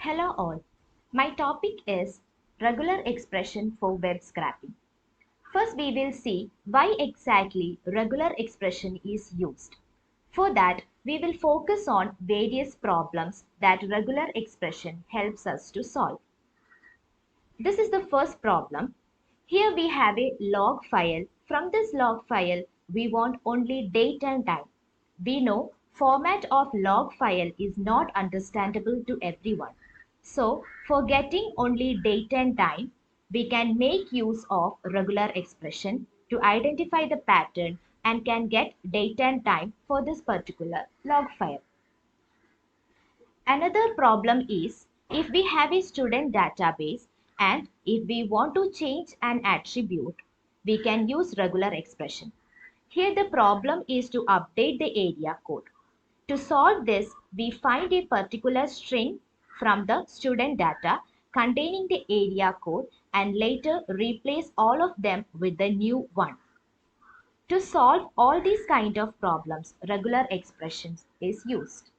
Hello all. My topic is regular expression for web scraping. First we will see why exactly regular expression is used. For that we will focus on various problems that regular expression helps us to solve. This is the first problem. Here we have a log file. From this log file we want only date and time. We know format of log file is not understandable to everyone. So for getting only date and time, we can make use of regular expression to identify the pattern and can get date and time for this particular log file. Another problem is if we have a student database and if we want to change an attribute, we can use regular expression. Here the problem is to update the area code. To solve this, we find a particular string from the student data containing the area code and later replace all of them with the new one. To solve all these kind of problems, regular expressions is used.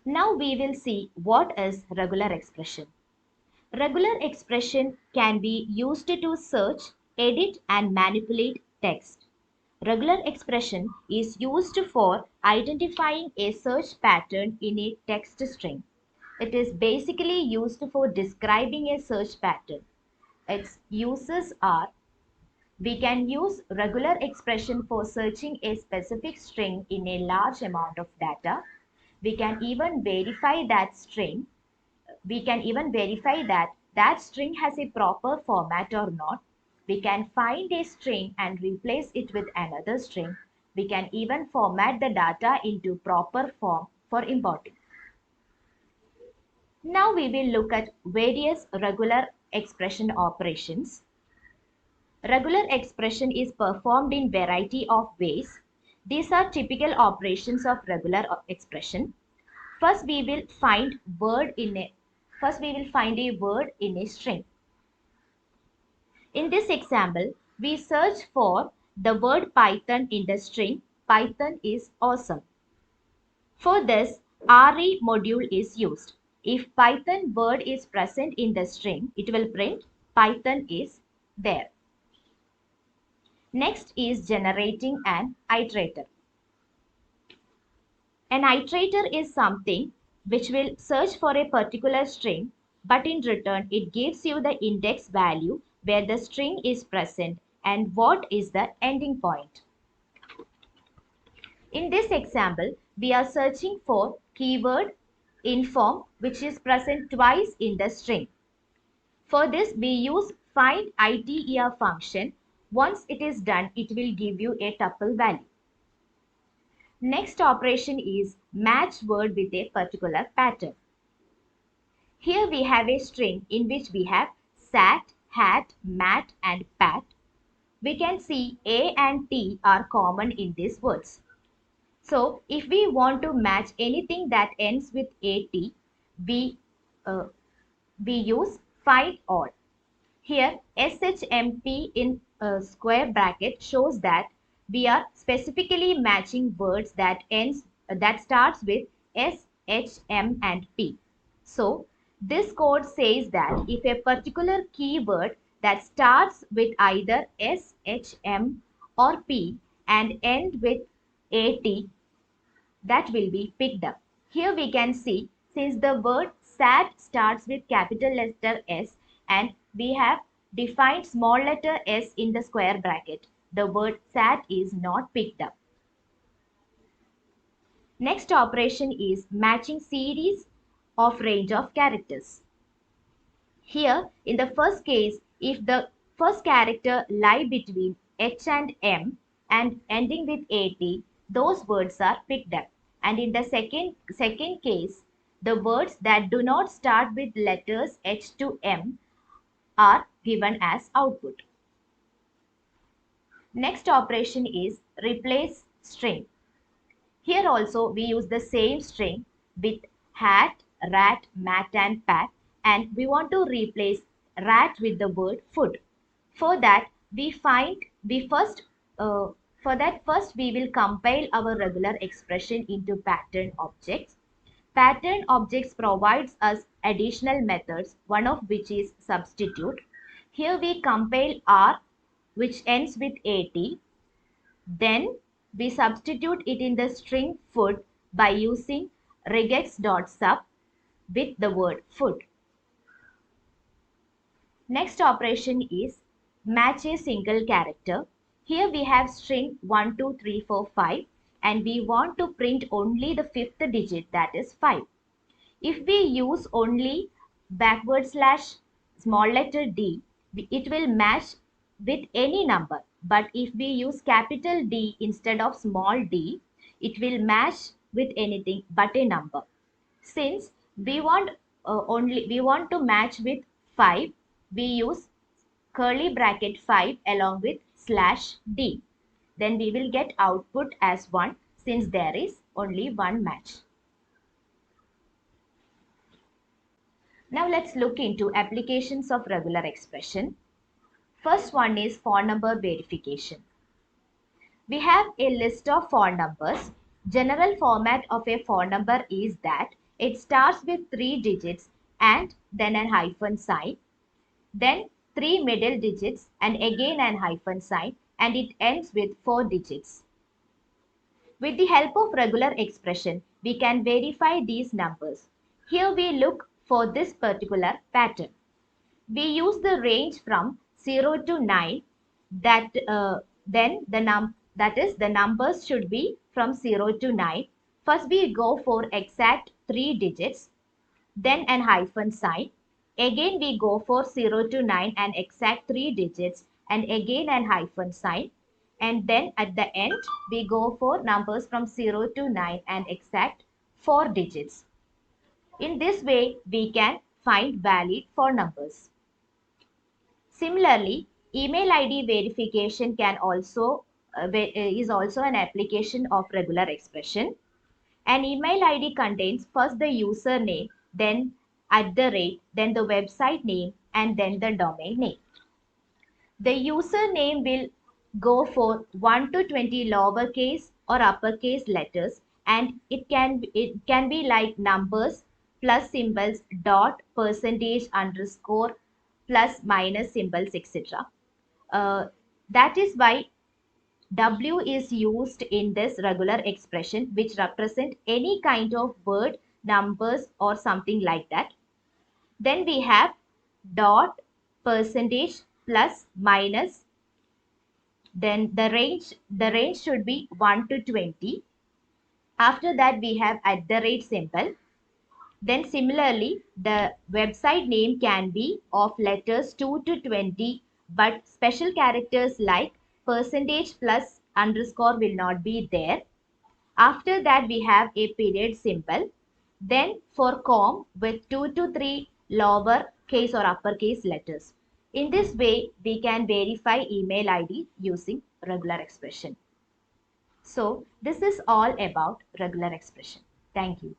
Now we will see what is regular expression. Regular expression can be used to search, edit and manipulate text. Regular expression is used for identifying a search pattern in a text string. It is basically used for describing a search pattern. Its uses are: we can use regular expression for searching a specific string in a large amount of data. We can even verify that that string has a proper format or not. We can find a string and replace it with another string. We can even format the data into proper form for importing. Now we will look at various regular expression operations. Regular expression is performed in variety of ways. These are typical operations of regular expression. First we will find a word in a string. In this example, we search for the word Python in the string. Python is awesome. For this, RE module is used. If Python word is present in the string, it will print Python is there. Next is generating an iterator. An iterator is something which will search for a particular string, but in return it gives you the index value where the string is present and what is the ending point. In this example, we are searching for keyword inform which is present twice in the string. For this, we use find iter function. Once it is done, it will give you a tuple value. Next operation is match word with a particular pattern. Here we have a string in which we have sat, hat, mat and pat. We can see A and T are common in these words. So if we want to match anything that ends with AT, we use find all. Here SHMP in square bracket shows that we are specifically matching words that starts with S, H, M and P. So this code says that if a particular keyword that starts with either S, H, M or P and end with AT, that will be picked up. Here we can see, since the word sat starts with capital letter S and we have defined small letter s in the square bracket, the word sat is not picked up. Next operation is matching series of range of characters. Here in the first case, if the first character lie between H and M and ending with AT, those words are picked up. And in the second case, the words that do not start with letters H to M are given as output. Next operation is replace string. Here also we use the same string with hat, rat, mat and pat, and we want to replace rat with the word food. For that first we will compile our regular expression into pattern objects. Pattern objects provides us additional methods, one of which is substitute. Here we compile R, which ends with AT. Then we substitute it in the string food by using regex.sub with the word food. Next operation is match a single character. Here we have string 1, 2, 3, 4, 5 and we want to print only the fifth digit, that is 5. If we use only backward slash small letter d, it will match with any number. But if we use capital D instead of small d, it will match with anything but a number. Since we want to match with 5, we use curly bracket 5 along with slash d. Then we will get output as 1 since there is only one match. Now let's look into applications of regular expression. First one is phone number verification. We have a list of phone numbers. General format of a phone number is that it starts with 3 digits and then a hyphen sign, then 3 middle digits and again an hyphen sign, and it ends with 4 digits. With the help of regular expression, we can verify these numbers. Here we look for this particular pattern. We use the range from 0 to 9, that the numbers should be from 0 to 9. First we go for exact 3 digits, then an hyphen sign. Again we go for 0 to 9 and exact 3 digits and again an hyphen sign. And then at the end we go for numbers from 0 to 9 and exact 4 digits. In this way we can find valid phone numbers. Similarly, email ID verification is also an application of regular expression. An email ID contains first the username, then @, then the website name, and then the domain name. The username will go for 1 to 20 lowercase or uppercase letters, and it can be like numbers, plus symbols, dot, percentage, underscore, plus minus symbols, etc. That is why W is used in this regular expression, which represent any kind of word, numbers or something like that. Then we have dot, percentage, plus, minus. Then the range should be 1 to 20. After that we have @ symbol. Then similarly, the website name can be of letters 2 to 20, but special characters like percentage plus underscore will not be there. After that, we have a period symbol. Then for com with 2 to 3 lower case or uppercase letters. In this way, we can verify email ID using regular expression. So, this is all about regular expression. Thank you.